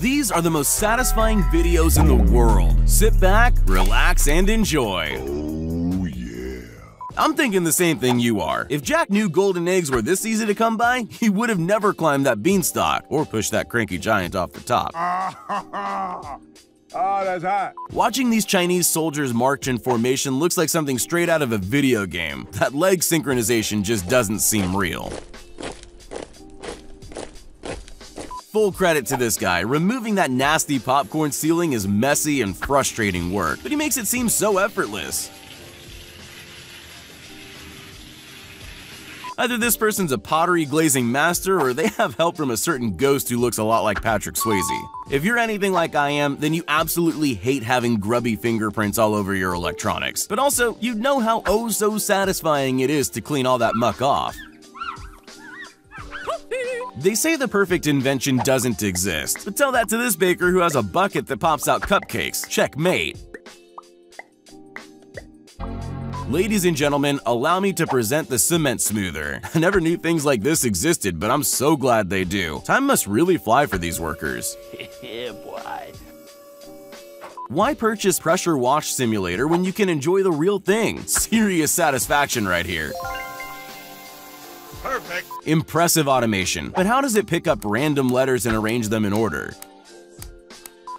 These are the most satisfying videos in the world. Sit back, relax, and enjoy. Oh yeah. I'm thinking the same thing you are. If Jack knew golden eggs were this easy to come by, he would have never climbed that beanstalk or pushed that cranky giant off the top. Oh, that's hot. Watching these Chinese soldiers march in formation looks like something straight out of a video game. That leg synchronization just doesn't seem real. Full credit to this guy. Removing that nasty popcorn ceiling is messy and frustrating work, but he makes it seem so effortless. Either this person's a pottery glazing master or they have help from a certain ghost who looks a lot like Patrick Swayze. If you're anything like I am, then you absolutely hate having grubby fingerprints all over your electronics. But also, you know how oh so satisfying it is to clean all that muck off. They say the perfect invention doesn't exist, but tell that to this baker who has a bucket that pops out cupcakes. Checkmate. Ladies and gentlemen, allow me to present the cement smoother. I never knew things like this existed, but I'm so glad they do. Time must really fly for these workers. Yeah, boy. Why purchase Pressure Wash Simulator when you can enjoy the real thing? Serious satisfaction right here. Perfect. Impressive automation, but how does it pick up random letters and arrange them in order?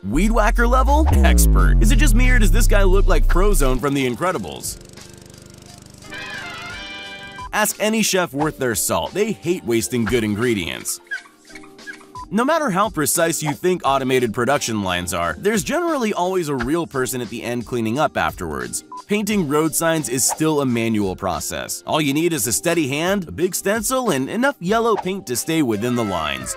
Weed whacker level? Expert. Is it just me or does this guy look like Frozone from The Incredibles? Ask any chef worth their salt, they hate wasting good ingredients. No matter how precise you think automated production lines are, there's generally always a real person at the end cleaning up afterwards. Painting road signs is still a manual process. All you need is a steady hand, a big stencil, and enough yellow paint to stay within the lines.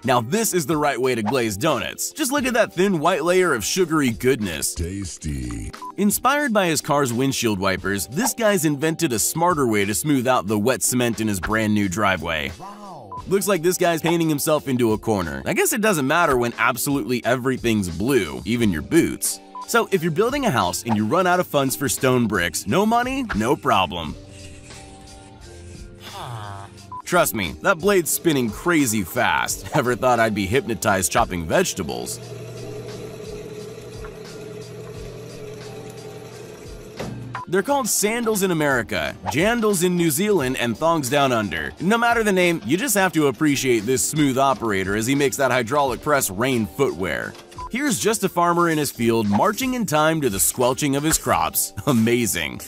Now this is the right way to glaze donuts. Just look at that thin white layer of sugary goodness. Tasty. Inspired by his car's windshield wipers, this guy's invented a smarter way to smooth out the wet cement in his brand new driveway. Looks like this guy's painting himself into a corner. I guess it doesn't matter when absolutely everything's blue, even your boots. So if you're building a house and you run out of funds for stone bricks, no money, no problem. Trust me, that blade's spinning crazy fast. Ever thought I'd be hypnotized chopping vegetables? They're called sandals in America, jandals in New Zealand, and thongs down under. No matter the name, you just have to appreciate this smooth operator as he makes that hydraulic press rain footwear. Here's just a farmer in his field marching in time to the squelching of his crops. Amazing.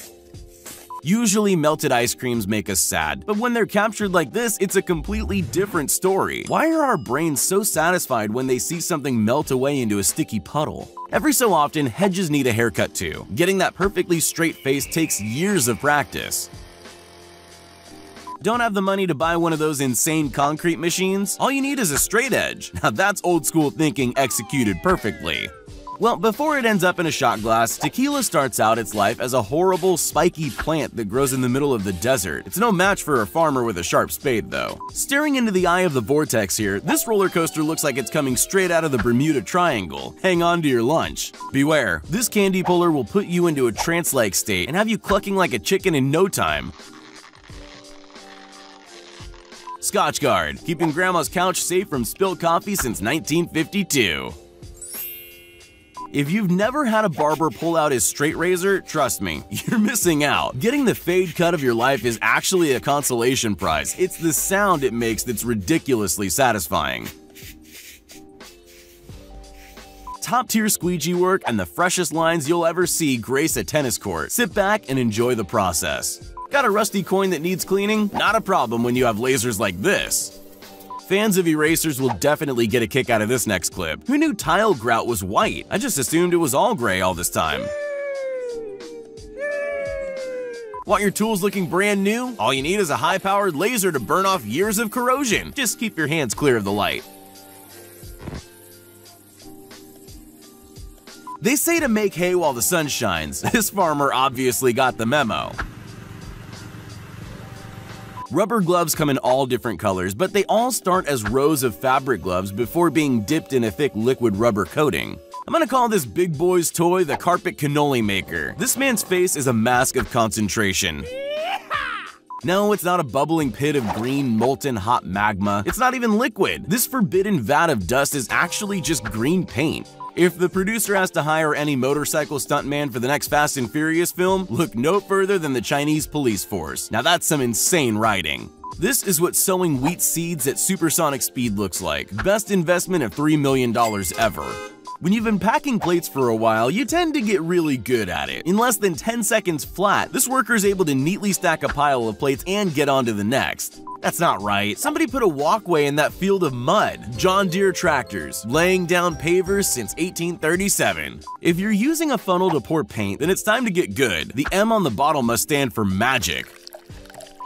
Usually melted ice creams make us sad, but when they're captured like this, it's a completely different story. Why are our brains so satisfied when they see something melt away into a sticky puddle? Every so often, hedges need a haircut too. Getting that perfectly straight face takes years of practice. Don't have the money to buy one of those insane concrete machines? All you need is a straight edge. Now that's old school thinking executed perfectly. Well, before it ends up in a shot glass, tequila starts out its life as a horrible, spiky plant that grows in the middle of the desert. It's no match for a farmer with a sharp spade, though. Staring into the eye of the vortex here, this roller coaster looks like it's coming straight out of the Bermuda Triangle. Hang on to your lunch. Beware, this candy puller will put you into a trance-like state and have you clucking like a chicken in no time. Scotch Guard, keeping Grandma's couch safe from spilled coffee since 1952. If you've never had a barber pull out his straight razor, trust me, you're missing out. Getting the fade cut of your life is actually a consolation prize. It's the sound it makes that's ridiculously satisfying. Top-tier squeegee work and the freshest lines you'll ever see grace a tennis court. Sit back and enjoy the process. Got a rusty coin that needs cleaning? Not a problem when you have lasers like this. Fans of erasers will definitely get a kick out of this next clip. Who knew tile grout was white? I just assumed it was all gray all this time. Want your tools looking brand new? All you need is a high-powered laser to burn off years of corrosion. Just keep your hands clear of the light. They say to make hay while the sun shines. This farmer obviously got the memo. Rubber gloves come in all different colors, but they all start as rows of fabric gloves before being dipped in a thick liquid rubber coating. I'm gonna call this big boy's toy the carpet cannoli maker. This man's face is a mask of concentration. No, it's not a bubbling pit of green, molten hot magma. It's not even liquid. This forbidden vat of dust is actually just green paint. If the producer has to hire any motorcycle stuntman for the next Fast and Furious film, look no further than the Chinese police force. Now that's some insane writing. This is what sowing wheat seeds at supersonic speed looks like. Best investment of $3 million ever. When you've been packing plates for a while, you tend to get really good at it. In less than 10 seconds flat, this worker is able to neatly stack a pile of plates and get on to the next. That's not right. Somebody put a walkway in that field of mud. John Deere tractors, laying down pavers since 1837. If you're using a funnel to pour paint, then it's time to get good. The M on the bottle must stand for magic.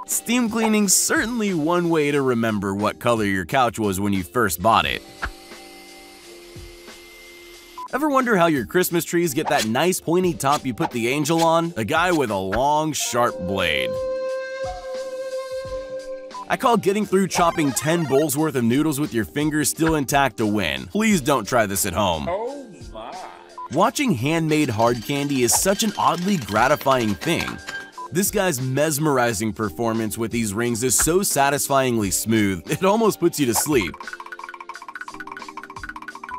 Steam cleaning's certainly one way to remember what color your couch was when you first bought it. Ever wonder how your Christmas trees get that nice pointy top you put the angel on? A guy with a long, sharp blade. I call getting through chopping 10 bowls worth of noodles with your fingers still intact a win. Please don't try this at home. Oh my. Watching handmade hard candy is such an oddly gratifying thing. This guy's mesmerizing performance with these rings is so satisfyingly smooth, it almost puts you to sleep.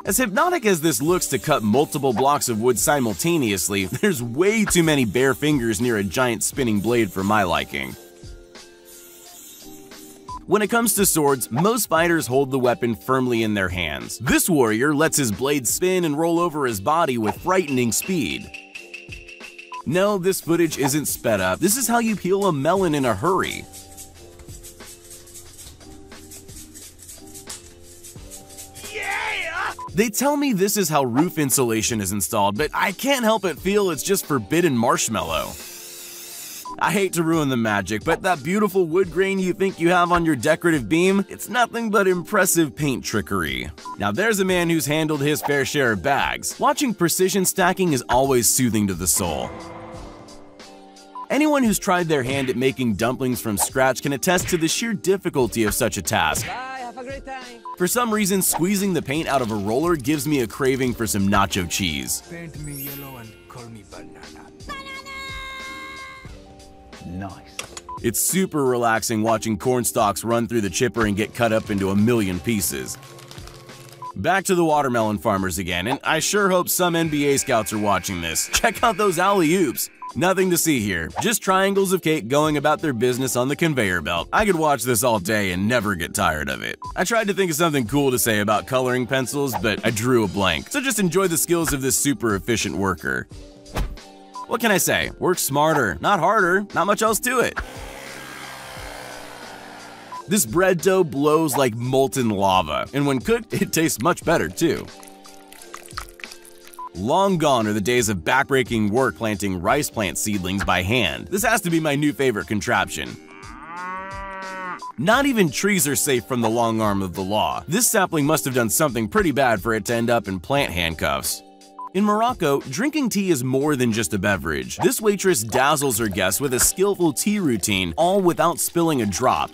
As hypnotic as this looks to cut multiple blocks of wood simultaneously, there's way too many bare fingers near a giant spinning blade for my liking. When it comes to swords, most fighters hold the weapon firmly in their hands. This warrior lets his blade spin and roll over his body with frightening speed. No, this footage isn't sped up. This is how you peel a melon in a hurry. Yeah! They tell me this is how roof insulation is installed, but I can't help but feel it's just forbidden marshmallow. I hate to ruin the magic, but that beautiful wood grain you think you have on your decorative beam, it's nothing but impressive paint trickery. Now there's a man who's handled his fair share of bags. Watching precision stacking is always soothing to the soul. Anyone who's tried their hand at making dumplings from scratch can attest to the sheer difficulty of such a task. Bye, have a great time. For some reason, squeezing the paint out of a roller gives me a craving for some nacho cheese. Paint me yellow and call me banana. Nice. It's super relaxing watching corn stalks run through the chipper and get cut up into a million pieces. Back to the watermelon farmers again, and I sure hope some NBA scouts are watching this. Check out those alley-oops. Nothing to see here, just triangles of cake going about their business on the conveyor belt. I could watch this all day and never get tired of it. I tried to think of something cool to say about coloring pencils, but I drew a blank. So just enjoy the skills of this super efficient worker. What can I say? Work smarter, not harder, not much else to it. This bread dough blows like molten lava, and when cooked, it tastes much better too. Long gone are the days of backbreaking work planting rice plant seedlings by hand. This has to be my new favorite contraption. Not even trees are safe from the long arm of the law. This sapling must have done something pretty bad for it to end up in plant handcuffs. In Morocco, drinking tea is more than just a beverage. This waitress dazzles her guests with a skillful tea routine, all without spilling a drop.